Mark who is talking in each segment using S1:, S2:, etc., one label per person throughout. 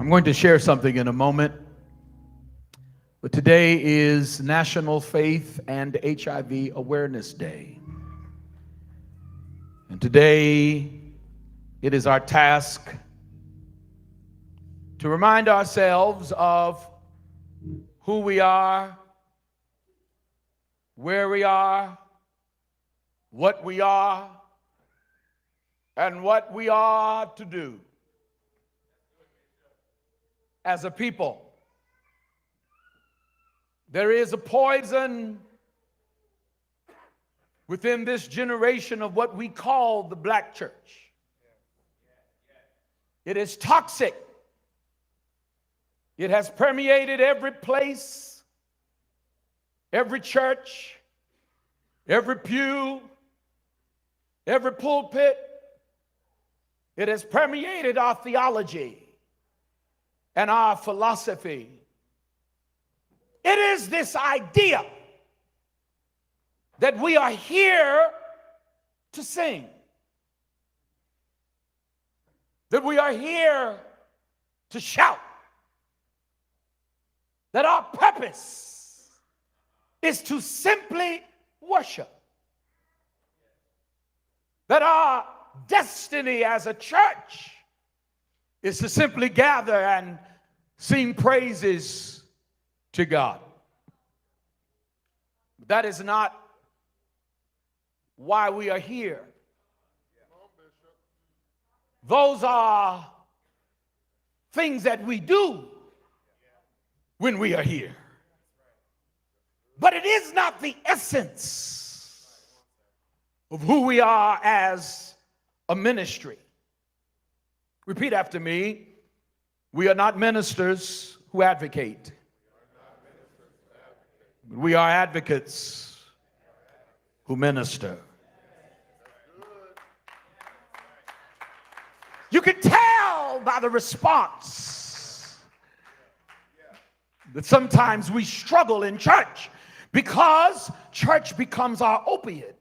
S1: I'm going to share something in a moment, but today is National Faith and HIV Awareness Day. And today it is our task to remind ourselves of who we are, where we are, what we are, and what we are to do as a people. There is a poison within this generation of what we call the black church. It is toxic. It has permeated every place, every church, every pew, every pulpit. It has permeated our theology and our philosophy. It is this idea that we are here to sing, that we are here to shout, that our purpose is to simply worship, that our destiny as a church is to simply gather and sing praises to God. That is not why we are here. Those are things that we do when we are here. But it is not the essence of who we are as a ministry. Repeat after me. We are not ministers who advocate. We are advocates who minister. You can tell by the response that sometimes we struggle in church because church becomes our opiate.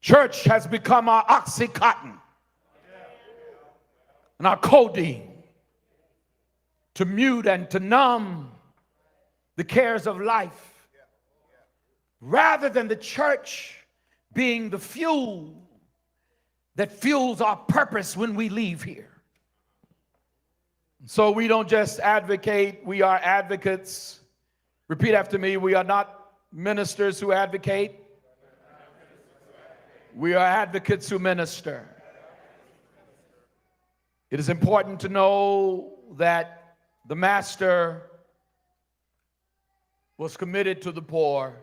S1: Church has become our Oxycontin and our codeine to mute and to numb the cares of life, rather than the church being the fuel that fuels our purpose when we leave here. So we don't just advocate, we are advocates. Repeat after me. We are not ministers who advocate. We are advocates who minister. It is important to know that the master was committed to the poor.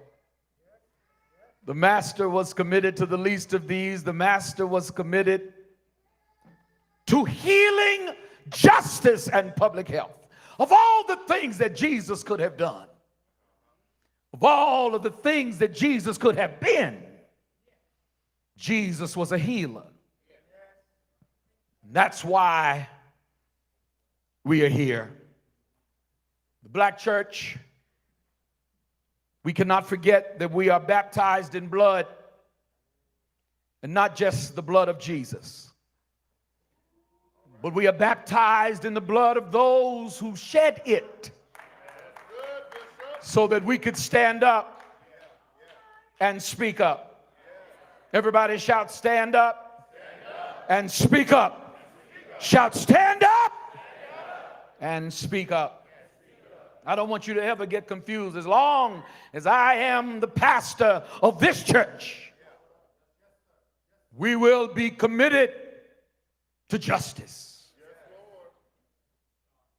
S1: The master was committed to the least of these. The master was committed to healing, justice, and public health. Of all the things that Jesus could have done, of all of the things that Jesus could have been, Jesus was a healer. That's why we are here. The black church, we cannot forget that we are baptized in blood, and not just the blood of Jesus, but we are baptized in the blood of those who shed it so that we could stand up and speak up. Everybody shout, stand up, and speak up. Shout, stand up and speak up. I don't want you to ever get confused. As long as I am the pastor of this church, we will be committed to justice.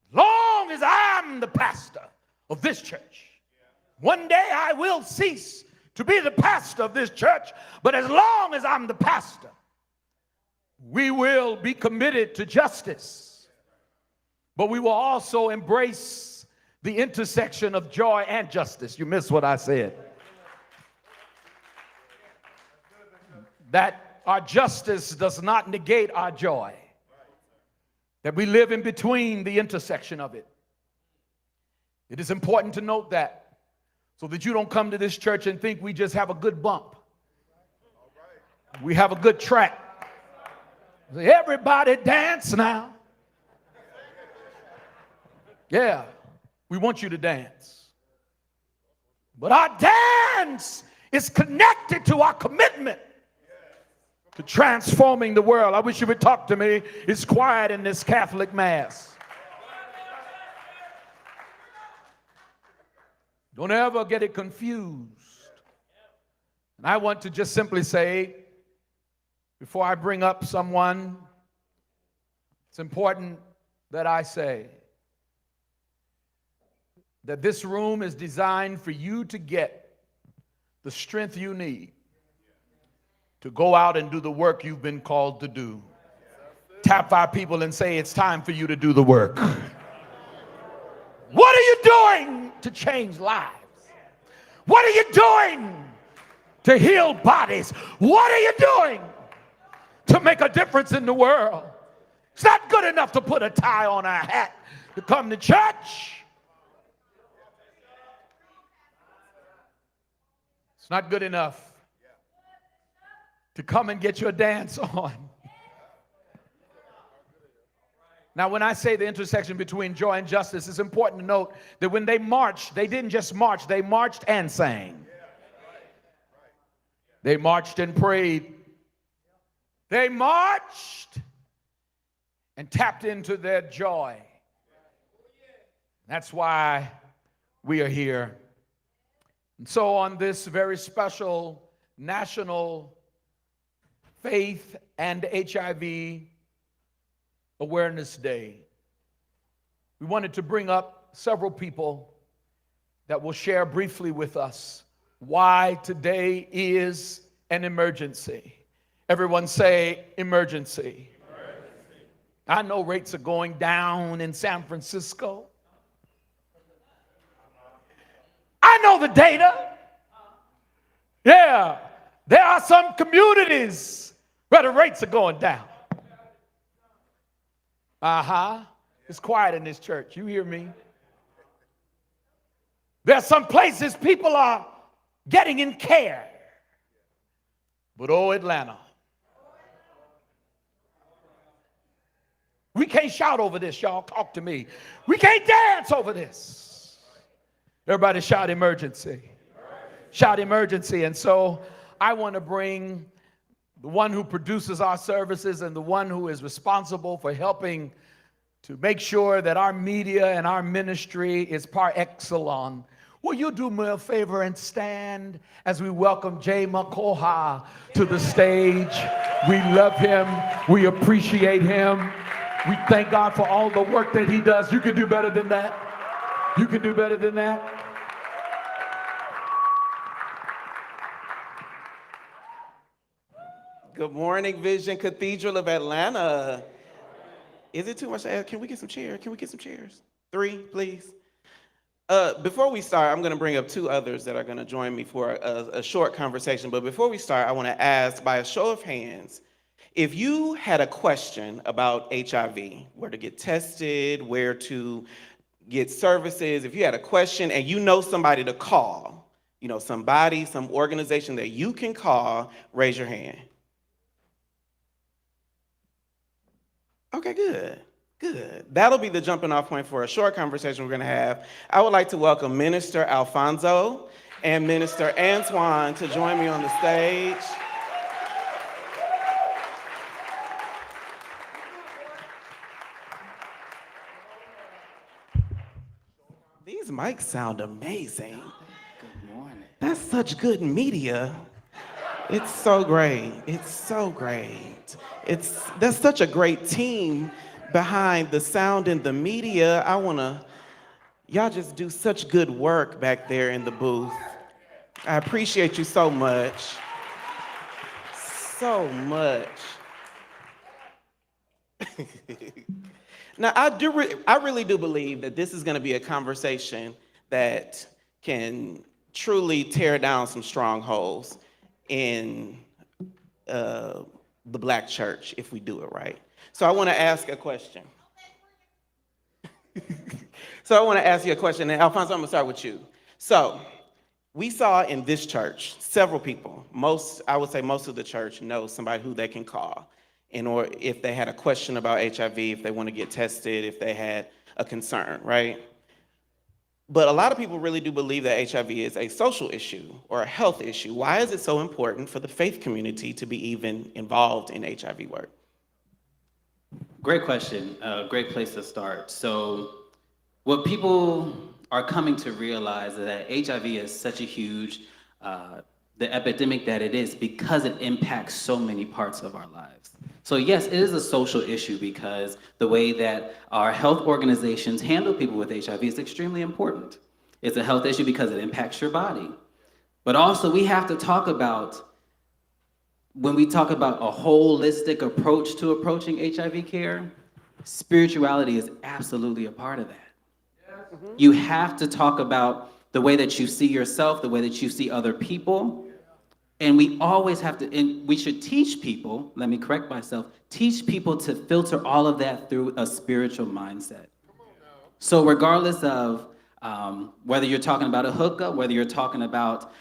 S1: As long as I'm the pastor of this church, one day I will cease to be the pastor of this church, but as long as I'm the pastor, we will be committed to justice. But we will also embrace the intersection of joy and justice. You missed what I said. That our justice does not negate our joy. That we live in between the intersection of it. It is important to note that, so that you don't come to this church and think we just have a good bump. We have a good track. Everybody dance now. Yeah, we want you to dance. But our dance is connected to our commitment to transforming the world. I wish you would talk to me. It's quiet in this Catholic Mass. Don't ever get it confused. And I want to just simply say, before I bring up someone, it's important that I say that this room is designed for you to get the strength you need to go out and do the work you've been called to do. Tap 5 people and say, it's time for you to do the work. What are you doing to change lives? What are you doing to heal bodies? What are you doing to make a difference in the world? It's not good enough to put a tie on a hat to come to church. It's not good enough to come and get your dance on. Now, when I say the intersection between joy and justice, it's important to note that when they marched, they didn't just march, they marched and sang. They marched and prayed. They marched and tapped into their joy. That's why we are here. And so on this very special National Faith and HIV Awareness Day, we wanted to bring up several people that will share briefly with us why today is an emergency. Everyone say emergency. Emergency. I know rates are going down in San Francisco. I know the data. Yeah, there are some communities where the rates are going down. It's quiet in this church. You hear me? There are some places people are getting in care. But oh, Atlanta. We can't shout over this, y'all. Talk to me. We can't dance over this. Everybody shout emergency. Shout emergency. And so I want to bring the one who produces our services and the one who is responsible for helping to make sure that our media and our ministry is par excellence. Will you do me a favor and stand as we welcome Jay Makoha to the stage? We love him. We appreciate him. We thank God for all the work that he does. You can do better than that. You can do better than that.
S2: Good morning, Vision Cathedral of Atlanta. Is it too much to ask? Can we get some chairs? Can we get some chairs? 3, please. Before we start, I'm going to bring up 2 others that are going to join me for a short conversation. But before we start, I want to ask, by a show of hands, if you had a question about HIV, where to get tested, where to get services, if you had a question and you know somebody to call, you know, somebody, some organization that you can call, raise your hand. Okay, good. Good. That'll be the jumping off point for a short conversation we're going to have. I would like to welcome Minister Alfonso and Minister Antoine to join me on the stage. These mics sound amazing.
S3: Good morning.
S2: That's such good media. It's so great. It's so great. That's such a great team behind the sound and the media. Y'all just do such good work back there in the booth. I appreciate you so much. So much. Now, I really do believe that this is going to be a conversation that can truly tear down some strongholds in the Black church if we do it right. So I want to ask a question. So I want to ask you a question, and Alfonso, I'm going to start with you. So we saw in this church several people, I would say most of the church knows somebody who they can call. or if they had a question about HIV, if they want to get tested, if they had a concern, right? But a lot of people really do believe that HIV is a social issue or a health issue. Why is it so important for the faith community to be even involved in HIV work?
S3: Great question. Great place to start. So, what people are coming to realize is that HIV is such a huge, the epidemic that it is because it impacts so many parts of our lives. So yes, it is a social issue because the way that our health organizations handle people with HIV is extremely important. It's a health issue because it impacts your body. But also we have to talk about, when we talk about a holistic approach to approaching HIV care, spirituality is absolutely a part of that. You have to talk about the way that you see yourself, the way that you see other people. And we always have to, and we should teach people, let me correct myself, teach people to filter all of that through a spiritual mindset. So regardless of whether you're talking about a hookup, whether you're talking about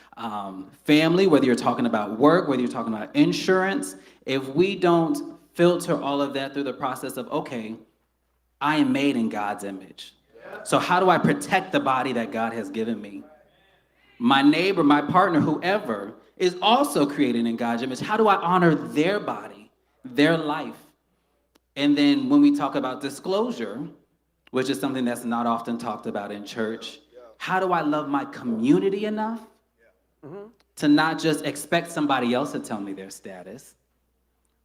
S3: family, whether you're talking about work, whether you're talking about insurance, if we don't filter all of that through the process of, okay, I am made in God's image. So how do I protect the body that God has given me? My neighbor, my partner, whoever, is also created in God's image. How do I honor their body, their life? And then when we talk about disclosure, which is something that's not often talked about in church, how do I love my community enough to not just expect somebody else to tell me their status,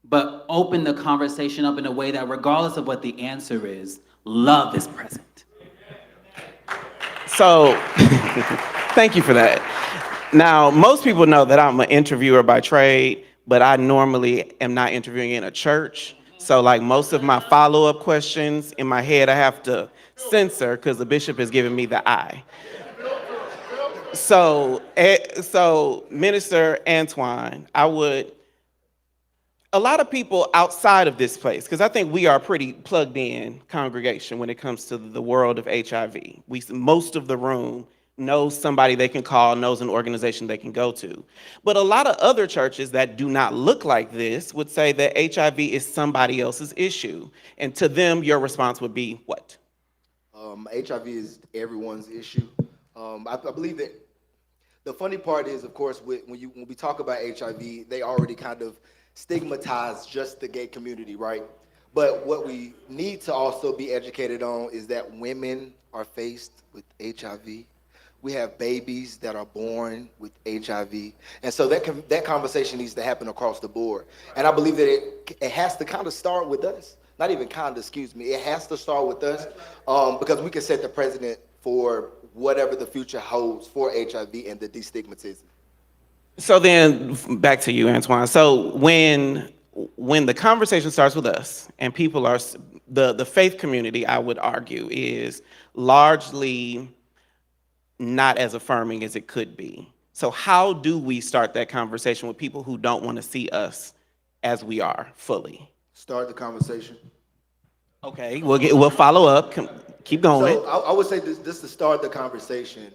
S3: but open the conversation up in a way that regardless of what the answer is, love is present.
S2: So, thank you for that. Now, most people know that I'm an interviewer by trade, but I normally am not interviewing in a church. So like most of my follow-up questions in my head, I have to censor because the bishop has given me the eye. So Minister Antoine, a lot of people outside of this place, because I think we are a pretty plugged in congregation when it comes to the world of HIV. Most of the room knows somebody they can call, knows an organization they can go to. But a lot of other churches that do not look like this would say that HIV is somebody else's issue. And to them, your response would be what?
S4: HIV is everyone's issue. I believe that the funny part is, of course, when we talk about HIV, they already kind of stigmatize just the gay community, right? But what we need to also be educated on is that women are faced with HIV. We have babies that are born with HIV. And so that conversation needs to happen across the board. And I believe that it has to kind of start with us. Not even kind of, excuse me. It has to start with us because we can set the precedent for whatever the future holds for HIV and the destigmatization.
S2: So then back to you, Antoine. So when the conversation starts with us and people are, the faith community, I would argue, is largely not as affirming as it could be. So how do we start that conversation with people who don't want to see us as we are fully?
S4: Start the conversation.
S2: Okay, we'll follow up. Keep going.
S4: So I would say this to start the conversation.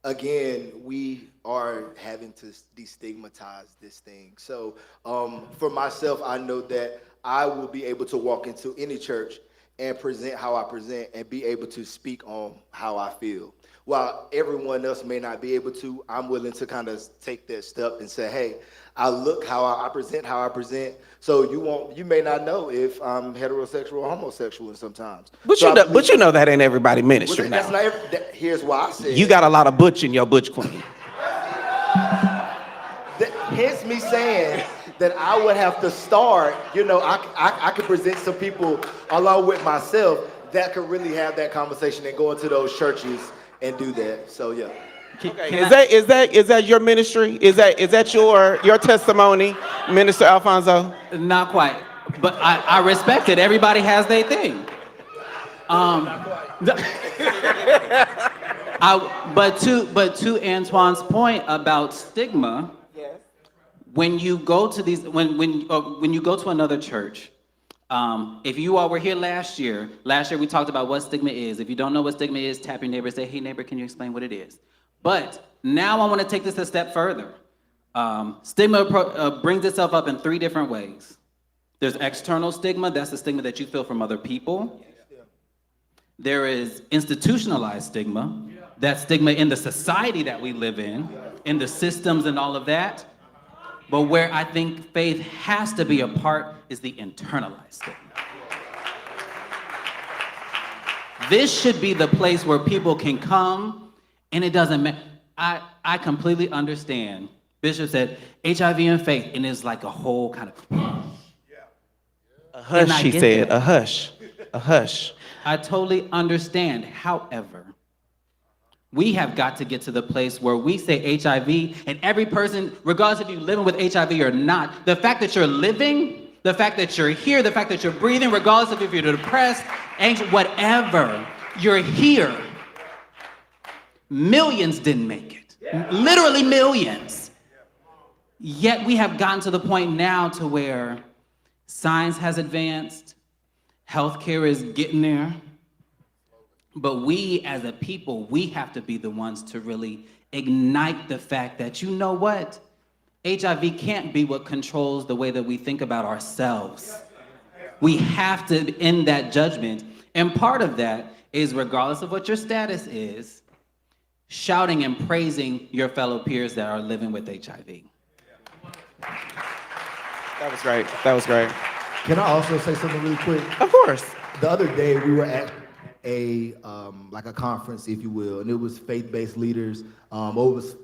S4: Again, we are having to destigmatize this thing. So for myself, I know that I will be able to walk into any church and present how I present and be able to speak on how I feel. While everyone else may not be able to, I'm willing to kind of take that step and say, hey, I look how I present. So you may not know if I'm heterosexual or homosexual sometimes.
S2: But you know that ain't everybody ministry now.
S4: Here's why I said
S2: you got a lot of butch in your butch queen.
S4: Hence me saying that I would have to start, I could present some people along with myself that could really have that conversation and go into those churches and do that. So yeah.
S2: Okay. Is that your ministry? Is that your testimony, Minister Alfonso?
S3: Not quite, but I respect it. Everybody has their thing. But to Antoine's point about stigma, yes. When you go to these, when you go to another church, if you all were here last year we talked about what stigma is. If you don't know what stigma is, tap your neighbor and say, hey neighbor, can you explain what it is? But now I want to take this a step further. Stigma brings itself up in 3 different ways. There's external stigma. That's the stigma that you feel from other people. There is institutionalized stigma. That's stigma in the society that we live in the systems and all of that. But where I think faith has to be a part is the internalized stigma. This should be the place where people can come, and it doesn't matter. I completely understand. Bishop said HIV and faith, and it's like a whole kind of...
S2: A hush, he said, a hush, a hush.
S3: I totally understand. However, we have got to get to the place where we say HIV, and every person, regardless if you're living with HIV or not, the fact that you're living, the fact that you're here, the fact that you're breathing, regardless of if you're depressed, anxious, whatever, you're here. Millions didn't make it. Literally millions. Yet we have gotten to the point now to where science has advanced, healthcare is getting there, but we as a people, we have to be the ones to really ignite the fact that, you know what? HIV can't be what controls the way that we think about ourselves. We have to end that judgment. And part of that is, regardless of what your status is, shouting and praising your fellow peers that are living with HIV.
S2: That was great. That was great.
S4: Can I also say something really quick?
S2: Of course.
S4: The other day we were at a like a conference, if you will, and it was faith-based leaders. It was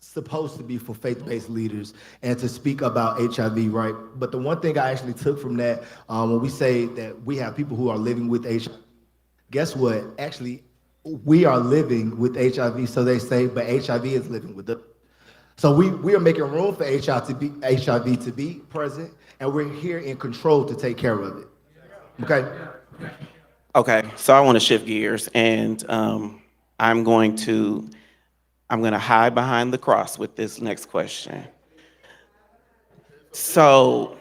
S4: supposed to be for faith-based leaders and to speak about HIV, right? But the one thing I actually took from that, when we say that we have people who are living with HIV, guess what? Actually, we are living with HIV, so they say, but HIV is living with them. So we are making room for HIV to be present, and we're here in control to take care of it. Okay?
S2: Okay, so I want to shift gears, and I'm going to hide behind the cross with this next question. So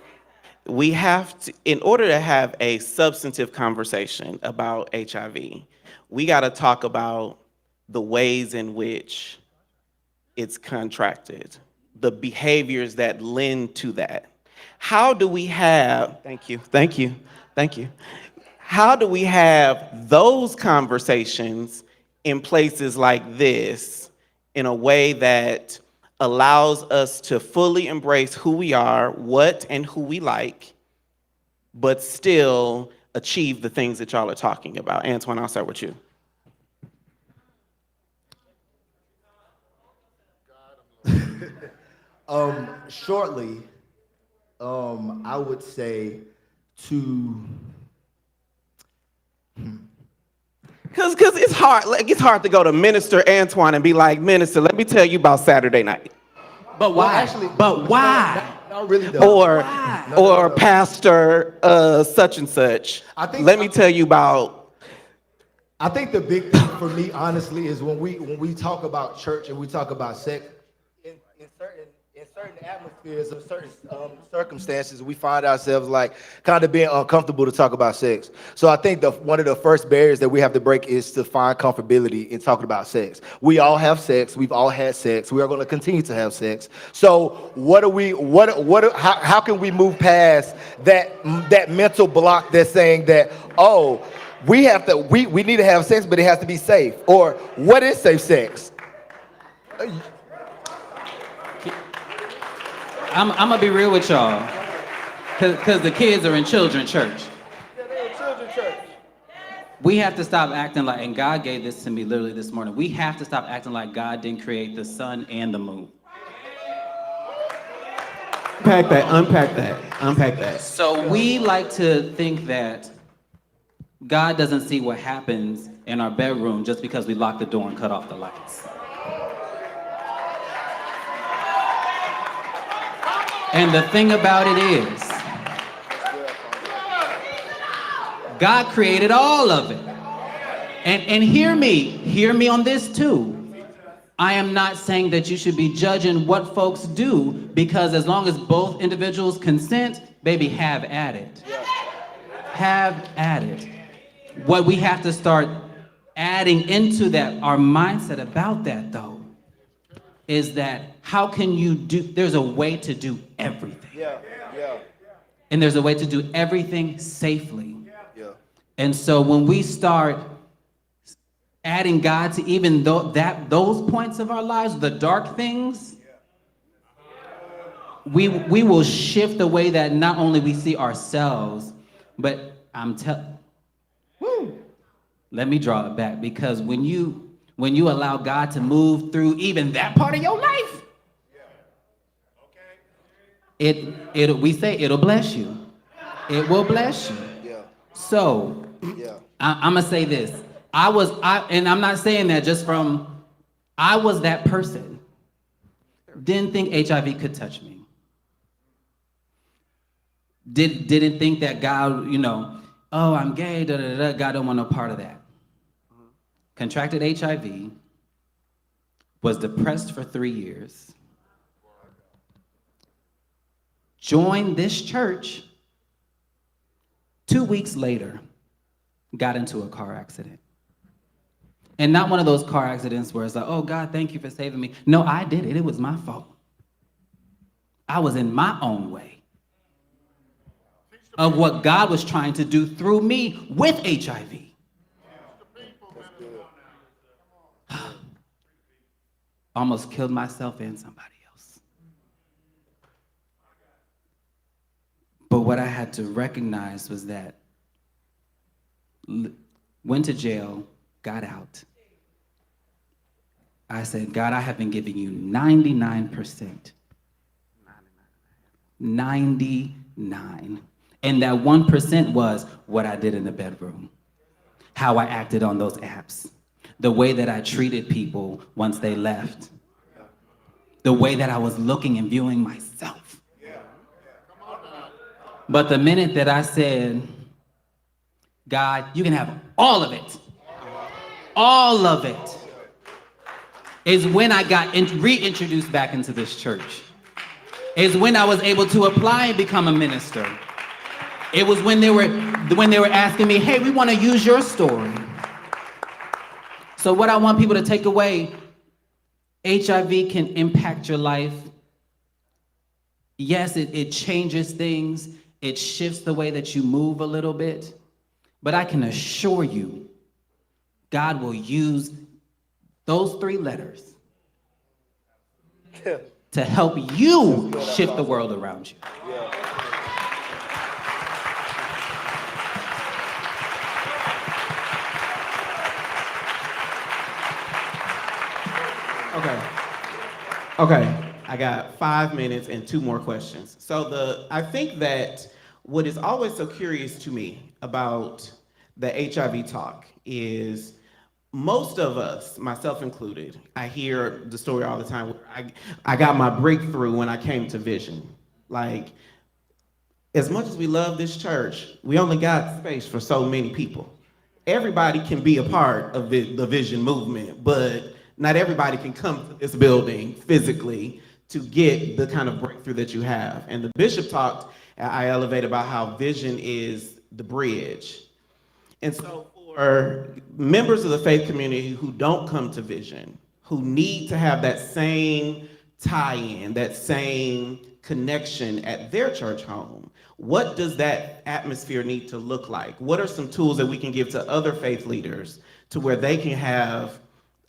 S2: we have to, in order to have a substantive conversation about HIV, we got to talk about the ways in which it's contracted, the behaviors that lend to that. How do we have, thank you. How do we have those conversations in places like this in a way that allows us to fully embrace who we are, what and who we like, but still achieve the things that y'all are talking about? Antoine, I'll start with you.
S4: Shortly, I would say to...
S2: Because it's hard. Like, it's hard to go to Minister Antoine and be like, Minister, let me tell you about Saturday night.
S3: But why? But why?
S4: Not really though.
S2: Or Pastor such and such. Let me tell you about.
S4: I think the big thing for me, honestly, is when we talk about church and we talk about sex, in certain atmospheres of certain circumstances, we find ourselves like kind of being uncomfortable to talk about sex. So I think one of the first barriers that we have to break is to find comfortability in talking about sex. We all have sex. We've all had sex. We are going to continue to have sex. So how can we move past that mental block that's saying that, oh, we need to have sex, but it has to be safe? Or what is safe sex?
S3: I'm gonna be real with y'all, cause the kids are in children's church.
S4: Yeah, they're in children's church.
S3: We have to stop acting like, and God gave this to me literally this morning, we have to stop acting like God didn't create the sun and the moon.
S2: Unpack that.
S3: So we like to think that God doesn't see what happens in our bedroom just because we lock the door and cut off the lights. And the thing about it is, God created all of it. And hear me on this too. I am not saying that you should be judging what folks do, because as long as both individuals consent, baby, have at it. Have at it. What we have to start adding into that, our mindset about that though, is that how can you do, there's a way to do everything.
S4: Yeah.
S3: And there's a way to do everything safely.
S4: Yeah.
S3: And so when we start adding God to even those points of our lives, the dark things, we will shift the way that not only we see ourselves, but let me draw it back, because when you allow God to move through even that part of your life, we say it'll bless you. It will bless you.
S4: Yeah.
S3: So
S4: Yeah.
S3: I'm gonna say this. And I'm not saying that just from, I was that person. Didn't think HIV could touch me. Didn't think that God, oh, I'm gay, da da da. God don't want no part of that. Contracted HIV, was depressed for 3 years, joined this church, 2 weeks later, got into a car accident. And not one of those car accidents where it's like, oh God, thank you for saving me. No, I did it. It was my fault. I was in my own way of what God was trying to do through me with HIV. Almost killed myself and somebody else. But what I had to recognize was that went to jail, got out. I said, God, I have been giving you 99%. 99. And that 1% was what I did in the bedroom, how I acted on those apps, the way that I treated people once they left, the way that I was looking and viewing myself. But the minute that I said, God, you can have all of it, is when I got reintroduced back into this church. Is when I was able to apply and become a minister. It was when they were asking me, hey, we want to use your story. So what I want people to take away, HIV can impact your life. Yes, it changes things. It shifts the way that you move a little bit. But I can assure you, God will use those 3 letters to help you shift the world around you.
S2: Okay, I got 5 minutes and 2 more questions. So I think that what is always so curious to me about the HIV talk is most of us, myself included, I hear the story all the time. I got my breakthrough when I came to Vision. Like, as much as we love this church, we only got space for so many people. Everybody can be a part of the Vision movement, but not everybody can come to this building physically to get the kind of breakthrough that you have. And the bishop talked at I Elevate about how Vision is the bridge. And so for members of the faith community who don't come to Vision, who need to have that same tie-in, that same connection at their church home, what does that atmosphere need to look like? What are some tools that we can give to other faith leaders to where they can have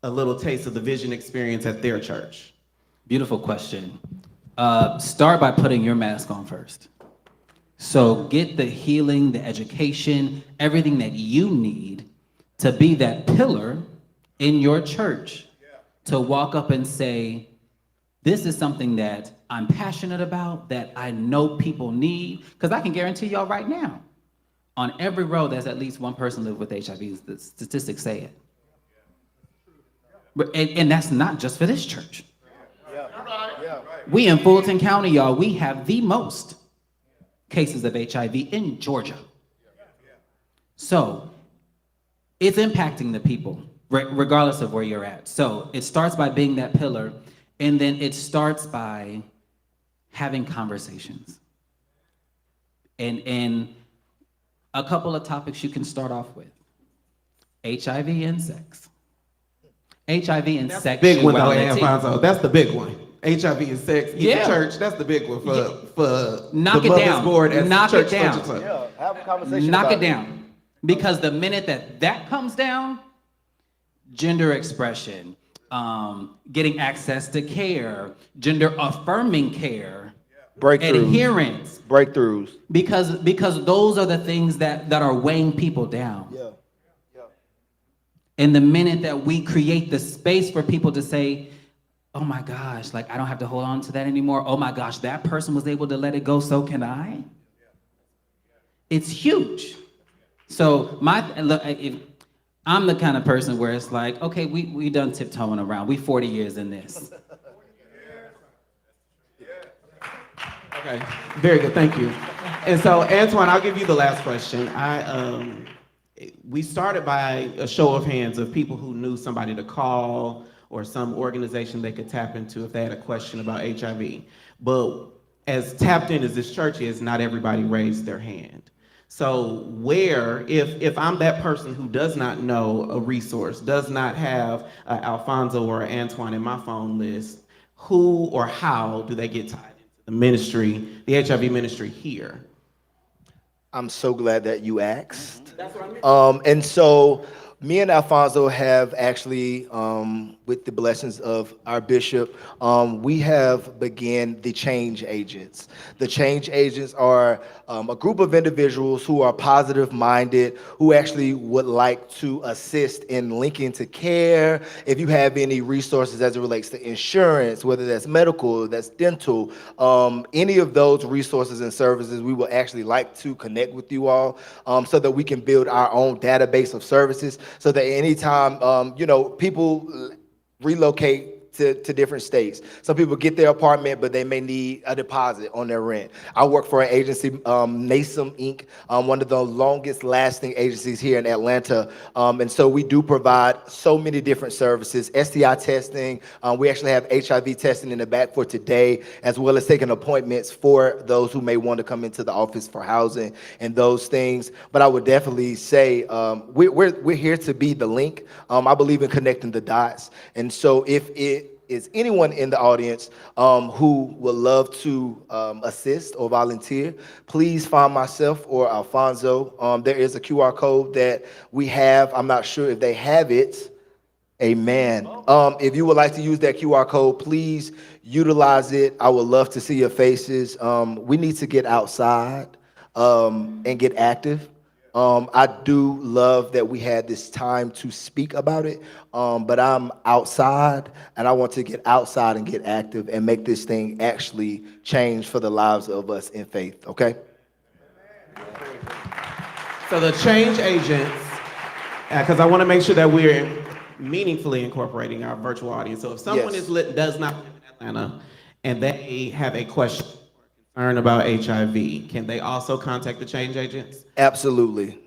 S2: a little taste of the Vision experience at their church?
S3: Beautiful question. Start by putting your mask on first. So get the healing, the education, everything that you need to be that pillar in your church, to walk up and say, this is something that I'm passionate about, that I know people need, because I can guarantee y'all right now, on every row there's at least one person living with HIV. The statistics say it. And that's not just for this church. We in Fulton County, y'all, we have the most cases of HIV in Georgia. So it's impacting the people, regardless of where you're at. So it starts by being that pillar, and then it starts by having conversations. And a couple of topics you can start off with. HIV and sex. HIV and
S2: That's
S3: sexuality.
S2: big one though, Alfonso. That's the big one. HIV and sex in the church, that's the big one
S3: Knock
S2: the
S3: it
S2: Mothers
S3: down.
S2: Board as
S3: Knock
S2: church
S3: it down.
S2: legislature.
S4: Yeah, have a conversation.
S3: Knock
S4: about
S3: it down. Because the minute that comes down, gender expression, getting access to care, gender affirming care,
S4: Breakthroughs.
S3: adherence,
S4: Breakthroughs.
S3: because those are the things that are weighing people down.
S4: Yeah.
S3: And the minute that we create the space for people to say, oh my gosh, like I don't have to hold on to that anymore. Oh my gosh, that person was able to let it go, so can I? It's huge. So I'm the kind of person where it's like, okay, we done tiptoeing around. We 40 years in this.
S2: Okay, very good, thank you. And so, Antoine, I'll give you the last question. We started by a show of hands of people who knew somebody to call or some organization they could tap into if they had a question about HIV. But as tapped in as this church is, not everybody raised their hand. So if I'm that person who does not know a resource, does not have Alfonso or Antoine in my phone list, who or how do they get tied into the ministry, the HIV ministry here?
S4: I'm so glad that you asked. That's what I mean. And so me and Alfonso have actually, with the blessings of our bishop, we have began the Change Agents. The Change Agents are a group of individuals who are positive-minded, who actually would like to assist in linking to care. If you have any resources as it relates to insurance, whether that's medical, that's dental, any of those resources and services, we would actually like to connect with you all so that we can build our own database of services so that anytime, people relocate to different states. Some people get their apartment, but they may need a deposit on their rent. I work for an agency, NASM Inc., one of the longest lasting agencies here in Atlanta. And so we do provide so many different services, STI testing. We actually have HIV testing in the back for today, as well as taking appointments for those who may want to come into the office for housing and those things. But I would definitely say we're here to be the link. I believe in connecting the dots. And so if it is anyone in the audience who would love to assist or volunteer, please find myself or Alfonso. There is a QR code that we have. I'm not sure if they have it. Amen. If you would like to use that QR code, please utilize it. I would love to see your faces. We need to get outside and get active. I do love that we had this time to speak about it, but I'm outside and I want to get outside and get active and make this thing actually change for the lives of us in faith, okay?
S2: So the Change Agents, because I want to make sure that we're meaningfully incorporating our virtual audience. So if someone does not live in Atlanta and they have a question or concern about HIV, can they also contact the Change Agents?
S4: Absolutely.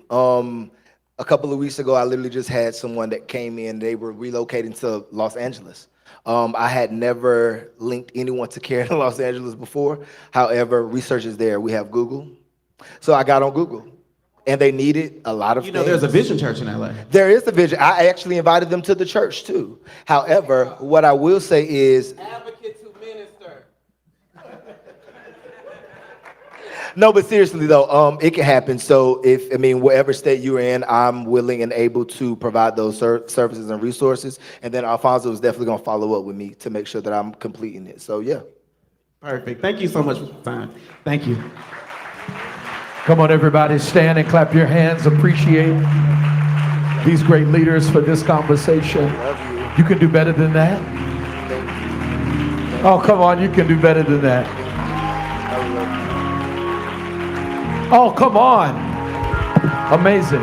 S4: A couple of weeks ago, I literally just had someone that came in. They were relocating to Los Angeles. I had never linked anyone to care in Los Angeles before. However, research is there. We have Google. So I got on Google. And they needed a lot of things.
S2: There's a Vision Church in LA.
S4: There is a Vision. I actually invited them to the church too. However, what I will say is,
S2: Advocate to minister.
S4: no, but seriously though, it can happen. So whatever state you're in, I'm willing and able to provide those services and resources. And then Alfonso is definitely gonna follow up with me to make sure that I'm completing it. So yeah.
S2: Perfect. Thank you so much for your time. Thank you.
S1: Come on, everybody, stand and clap your hands. Appreciate these great leaders for this conversation. You can do better than that. Oh, come on, you can do better than that. Oh, come on. Amazing.